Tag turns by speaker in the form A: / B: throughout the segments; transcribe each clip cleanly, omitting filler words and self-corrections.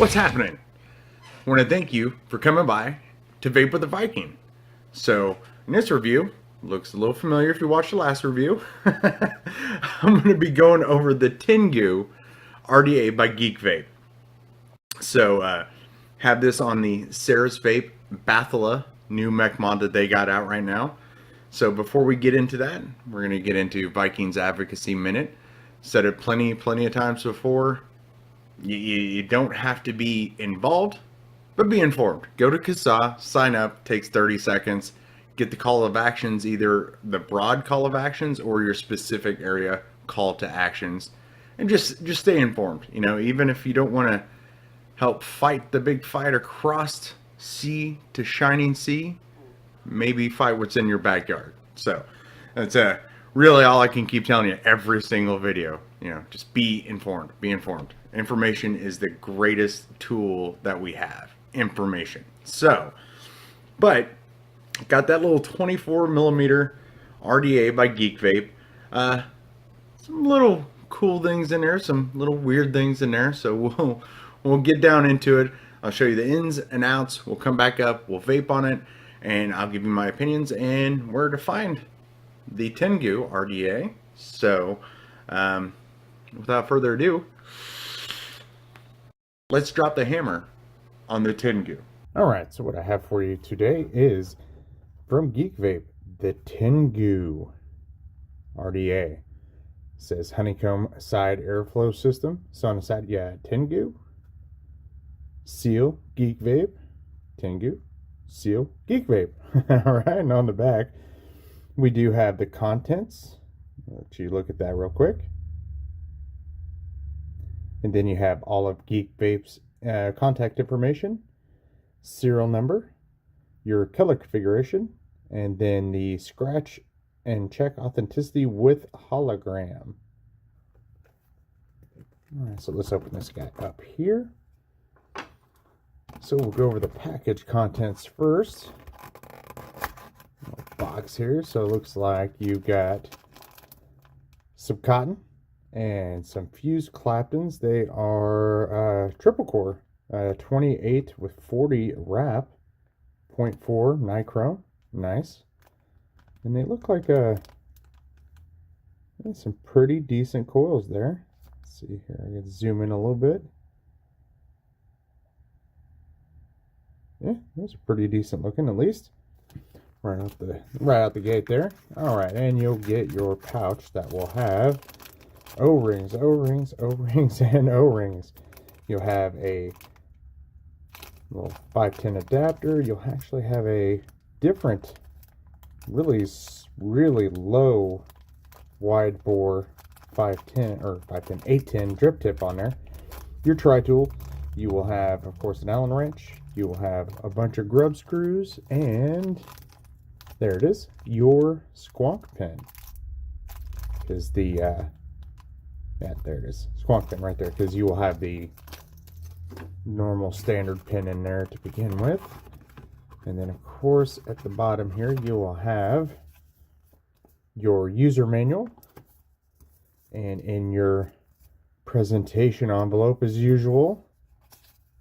A: What's happening? I want to thank you for coming by to Vape with the Viking. So, in this review, looks a little familiar if you watched the last review. I'm going to be going over the Tengu RDA by GeekVape. So, have this on the Sarah's Vape Bathala new mech mod that they got out right now. So before we get into that, we're going to get into Vikings Advocacy Minute. Said it plenty of times before. You don't have to be involved, but be informed. Go to CASA, sign up, takes 30 seconds. Get the call of actions, either the broad call of actions or your specific area call to actions. And just stay informed. You know, even if you don't want to help fight the big fight across sea to shining sea, maybe fight what's in your backyard. So that's really all I can keep telling you every single video. You know, just be informed. Be informed. Information is the greatest tool that we have. Information. So, but got that little 24 millimeter RDA by GeekVape. Some little cool things in there, some little weird things in there. So we'll get down into it. I'll show you the ins and outs. We'll come back up. We'll vape on it, and I'll give you my opinions and where to find the Tengu RDA. So, without further ado, let's drop the hammer on the Tengu.
B: All right, so what I have for you today is from GeekVape, the Tengu RDA. It says honeycomb side airflow system. So on the side, yeah, Tengu, seal, GeekVape, Tengu, seal, GeekVape. All right, and on the back, we do have the contents. I'll let you look at that real quick. And then you have all of GeekVape's contact information, serial number, your color configuration, and then the scratch and check authenticity with hologram. All right, so let's open this guy up here. So we'll go over the package contents first. Box here, so it looks like you got some cotton and some fused Claptons. They are triple core, 28 with 40 wrap, 0.4 nichrome, nice. And they look like some pretty decent coils there. Let's see here, I can zoom in a little bit. Yeah, those are pretty decent looking, at least. Right out the gate there. All right, and you'll get your pouch that will have O-rings, O-rings, O-rings, and O-rings. You'll have a little 510 adapter. You'll actually have a different, really low wide bore 810 drip tip on there. Your tri-tool. You will have, of course, an Allen wrench. You will have a bunch of grub screws, and there it is, your squonk pin. Is the yeah, there it is, squonk pin right there, because you will have the normal standard pin in there to begin with. And then of course at the bottom here you will have your user manual, and in your presentation envelope, as usual,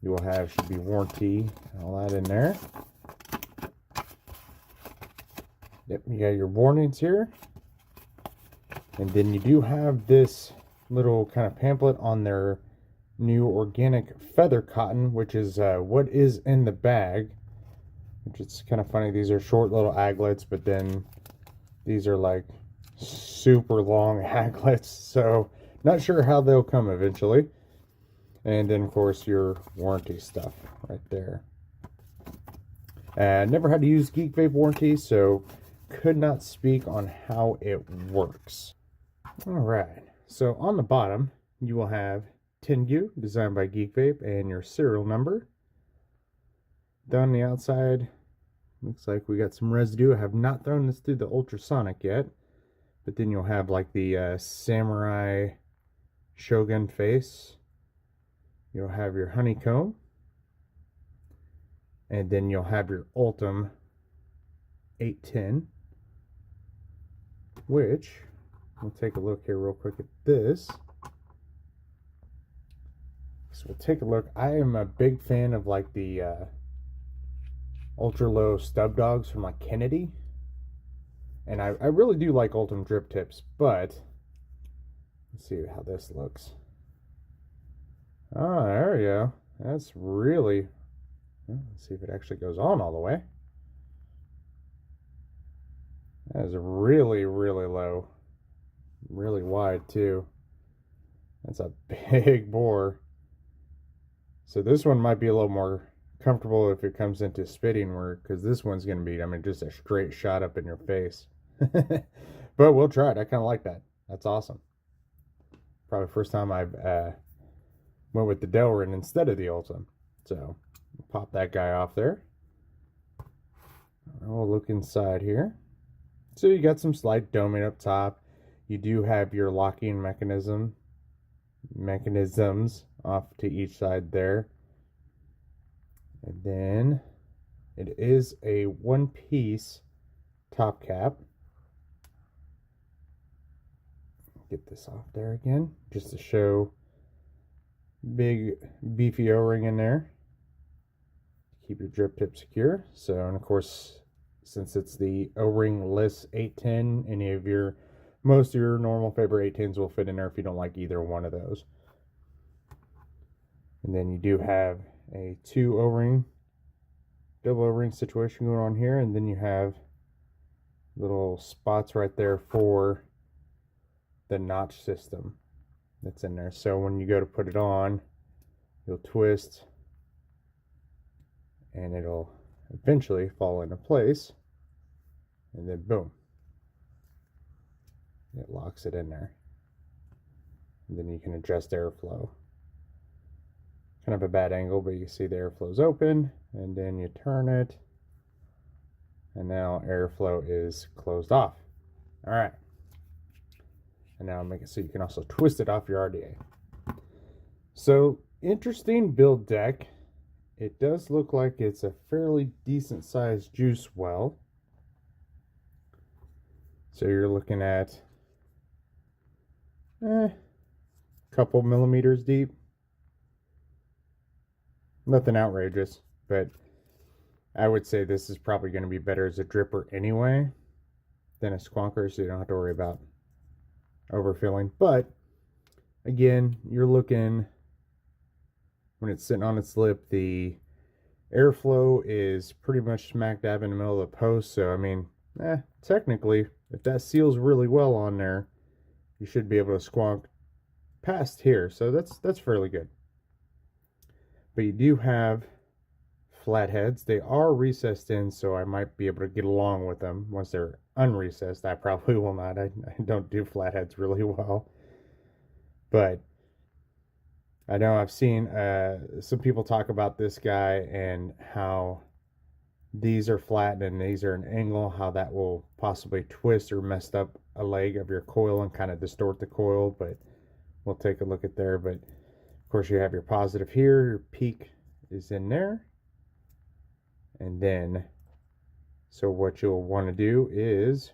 B: you will have, should be warranty and all that in there. Yep, you got your warnings here. And then you do have this little kind of pamphlet on their new organic feather cotton, which is what is in the bag. Which is kind of funny. These are short little aglets, but then these are like super long aglets. So not sure how they'll come eventually. And then of course your warranty stuff right there. Never had to use GeekVape warranty, so could not speak on how it works. All right, so on the bottom you will have Tengu, designed by GeekVape, and your serial number. Down the outside, looks like we got some residue. I have not thrown this through the ultrasonic yet, but then you'll have like the samurai shogun face. You'll have your honeycomb, and then you'll have your Ultim 810, which, we'll take a look here real quick at this. So we'll take a look. I am a big fan of like the ultra low stub dogs from like Kennedy. And I really do like Ultim drip tips, but let's see how this looks. Oh, there we go. That's really, well, let's see if it actually goes on all the way. That is really, really low. Really wide too. That's a big bore. So this one might be a little more comfortable if it comes into spitting work, because this one's going to be, I mean, just a straight shot up in your face. But we'll try it. I kind of like that. That's awesome. Probably first time I've went with the Delrin instead of the Ultim. So pop that guy off there. We'll look inside here. So you got some slight doming up top. You do have your locking mechanisms off to each side there. And then it is a one-piece top cap. Get this off there again, just to show big beefy O-ring in there. Keep your drip tip secure. So, and of course, since it's the O-ring-less 810, most of your normal favorite 810s will fit in there if you don't like either one of those. And then you do have a double O-ring situation going on here, and then you have little spots right there for the notch system that's in there. So when you go to put it on, you'll twist and it'll eventually fall into place, and then boom, it locks it in there. And then you can adjust airflow. Kind of a bad angle, but you see the airflow's open, and then you turn it, and now airflow is closed off. All right. And now make it so you can also twist it off your RDA. So, interesting build deck. It does look like it's a fairly decent sized juice well. So you're looking at a couple millimeters deep. Nothing outrageous, but I would say this is probably going to be better as a dripper anyway than a squonker, so you don't have to worry about overfilling. But again, you're looking, when it's sitting on its lip, the airflow is pretty much smack dab in the middle of the post. So I mean, technically, if that seals really well on there, you should be able to squonk past here. So that's fairly good. But you do have flatheads. They are recessed in, so I might be able to get along with them. Once they're unrecessed, I probably will not. I don't do flatheads really well. But I know I've seen some people talk about this guy and how these are flat and these are an angle, how that will possibly twist or mess up a leg of your coil and kind of distort the coil. But we'll take a look at there. But of course, you have your positive here, your peak is in there. And then, so what you'll want to do is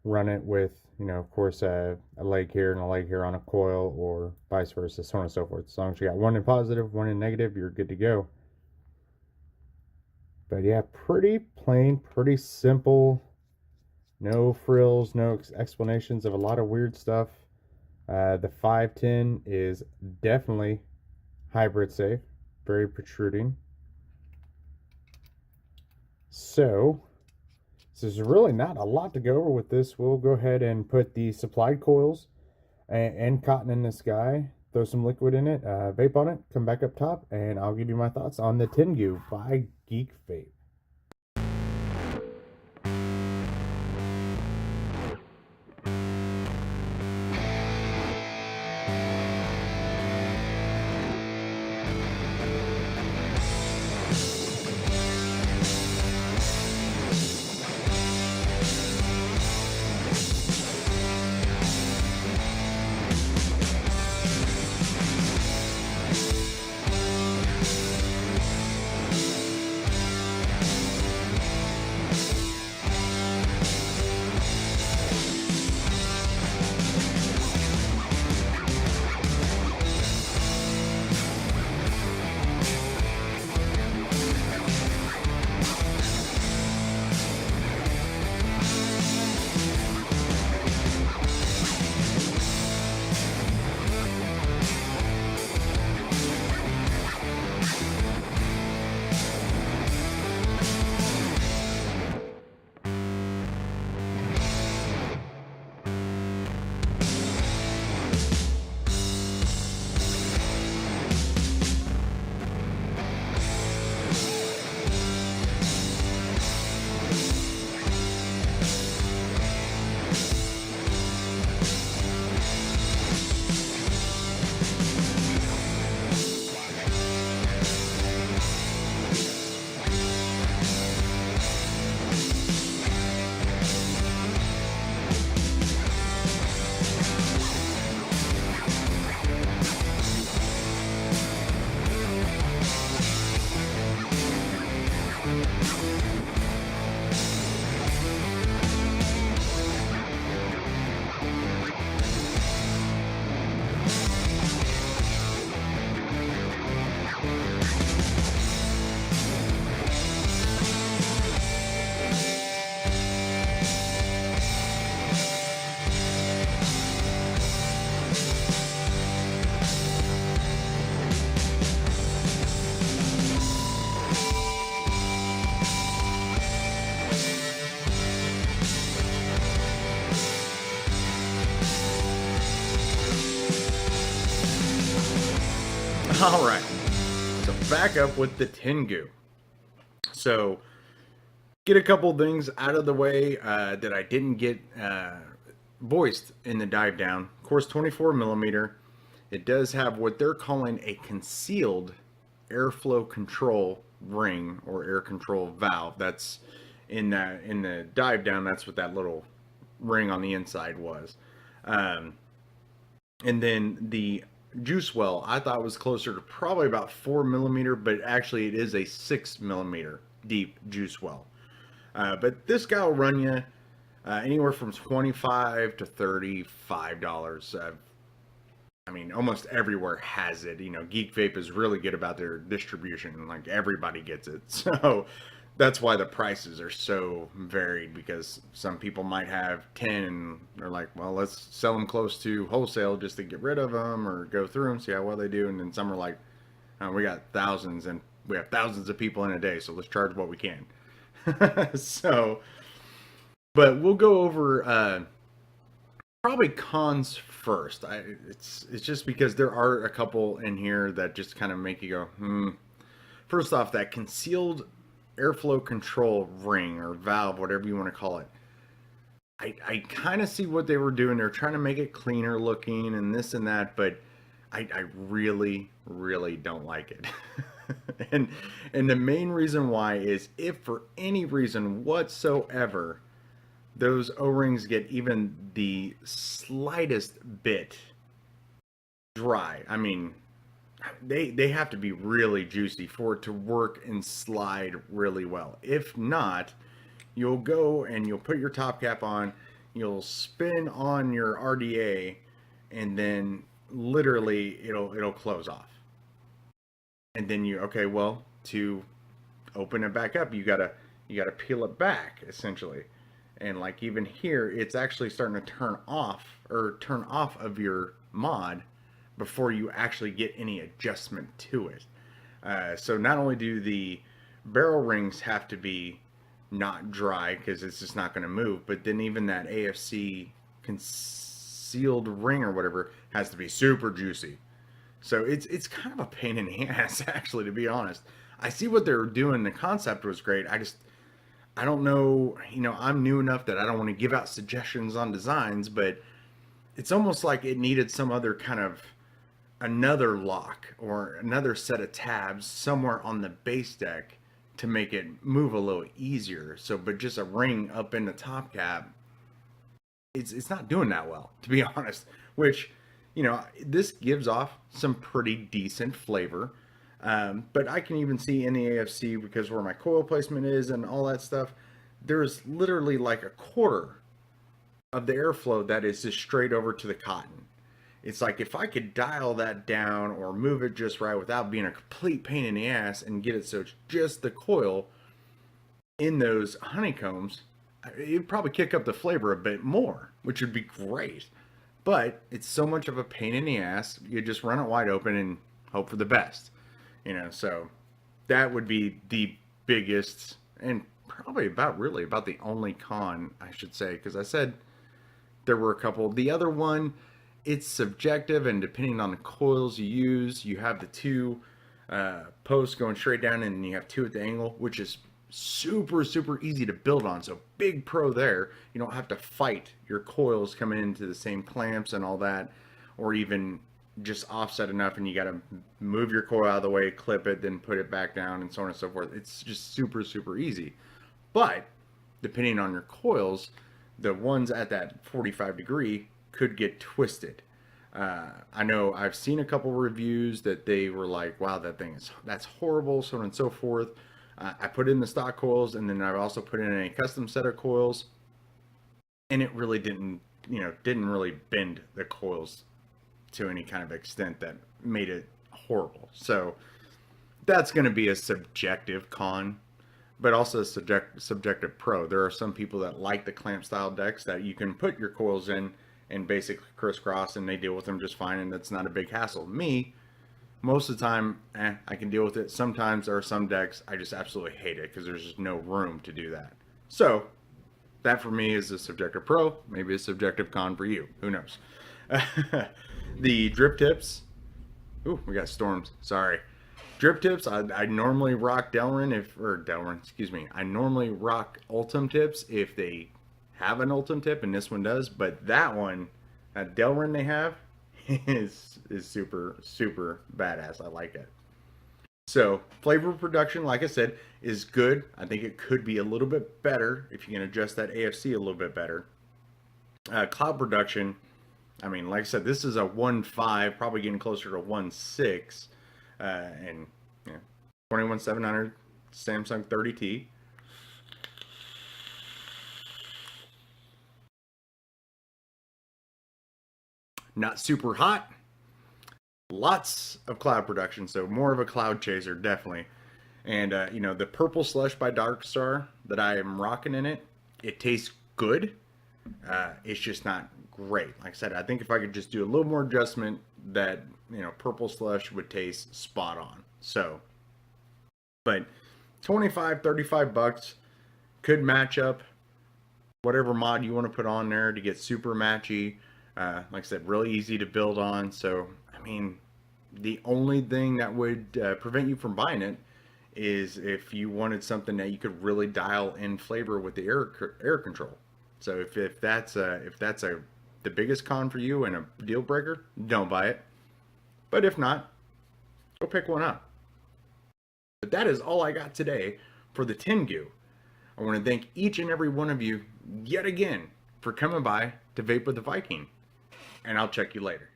B: run it with, of course, a leg here and a leg here on a coil, or vice versa, so on and so forth. As long as you got one in positive, one in negative, you're good to go. But yeah, pretty plain, pretty simple. No frills, no explanations of a lot of weird stuff. The 510 is definitely hybrid safe, very protruding. So there's really not a lot to go over with this. We'll go ahead and put the supplied coils and cotton in this guy, throw some liquid in it, vape on it, come back up top, and I'll give you my thoughts on the Tengu by GeekVape.
A: All right, so back up with the Tengu. So get a couple things out of the way that I didn't get voiced in the dive down. Of course, 24 millimeter. It does have what they're calling a concealed airflow control ring or air control valve. That's in the dive down. That's what that little ring on the inside was. And then the juice well, I thought was closer to probably about 4 millimeter, but actually it is a 6 millimeter deep juice well. But this guy will run you anywhere from $25 to $35. I mean, almost everywhere has it. You know, GeekVape is really good about their distribution. Like, everybody gets it. So that's why the prices are so varied, because some people might have 10 and they're like, well, let's sell them close to wholesale just to get rid of them or go through them, see how well they do. And then some are like, we got thousands and we have thousands of people in a day, so let's charge what we can. So, but we'll go over probably cons first. It's just because there are a couple in here that just kind of make you go, First off, that concealed airflow control ring or valve, whatever you want to call it. I kind of see what they were doing. They're trying to make it cleaner looking and this and that, but I really, really don't like it. and the main reason why is if for any reason whatsoever those O-rings get even the slightest bit dry, I mean, they have to be really juicy for it to work and slide really well. If not, you'll go and you'll put your top cap on, you'll spin on your RDA, and then literally it'll close off. And then to open it back up, you gotta peel it back essentially. And like even here, it's actually starting to turn off of your mod before you actually get any adjustment to it. So not only do the barrel rings have to be not dry because it's just not going to move, but then even that AFC concealed ring or whatever has to be super juicy. So it's kind of a pain in the ass, actually, to be honest. I see what they're doing. The concept was great. I don't know, I'm new enough that I don't want to give out suggestions on designs, but it's almost like it needed some other kind of another lock or another set of tabs somewhere on the base deck to make it move a little easier. So, but just a ring up in the top cap, it's not doing that well, to be honest, which, this gives off some pretty decent flavor. But I can even see in the AFC, because where my coil placement is and all that stuff, there's literally like a quarter of the airflow that is just straight over to the cotton. It's like if I could dial that down or move it just right without being a complete pain in the ass and get it so it's just the coil in those honeycombs, it'd probably kick up the flavor a bit more, which would be great. But it's so much of a pain in the ass, you just run it wide open and hope for the best. So that would be the biggest and probably about the only con, I should say, because I said there were a couple. The other one, it's subjective, and depending on the coils you use, you have the two posts going straight down and you have two at the angle, which is super, super easy to build on. So big pro there. You don't have to fight your coils coming into the same clamps and all that, or even just offset enough and you got to move your coil out of the way, clip it, then put it back down, and so on and so forth. It's just super, super easy. But depending on your coils, the ones at that 45 degree could get twisted. I know I've seen a couple reviews that they were like, wow, that's horrible, so on and so forth. I put in the stock coils, and then I've also put in a custom set of coils, and it really didn't really bend the coils to any kind of extent that made it horrible. So that's going to be a subjective con, but also a subjective pro. There are some people that like the clamp style decks that you can put your coils in and basically crisscross, and they deal with them just fine, and that's not a big hassle. Me, most of the time, I can deal with it. Sometimes there are some decks I just absolutely hate it because there's just no room to do that. So that for me is a subjective pro, maybe a subjective con for you. Who knows? The drip tips, Ooh, we got storms. Sorry. Drip tips, I normally rock Delrin, excuse me. I normally rock Ultim tips if they have an Ultim tip, and this one does. But that one, that Delrin they have, is super, super badass. I like it. So, flavor production, like I said, is good. I think it could be a little bit better if you can adjust that AFC a little bit better. Cloud production, I mean, like I said, this is a 1.5, probably getting closer to 1.6. And you know, 21700 Samsung 30T. Not super hot. Lots of cloud production, so more of a cloud chaser, definitely. And you know, the purple slush by Darkstar that I am rocking in it, it tastes good. It's just not great. Like I said, I think if I could just do a little more adjustment, that you know, purple slush would taste spot on. So, but 25, 35 bucks could match up whatever mod you want to put on there to get super matchy. Like I said, really easy to build on. So, I mean, the only thing that would prevent you from buying it is if you wanted something that you could really dial in flavor with the air control. So if that's the biggest con for you and a deal breaker, don't buy it. But if not, go pick one up. But that is all I got today for the Tengu. I want to thank each and every one of you yet again for coming by to Vape with the Viking. And I'll check you later.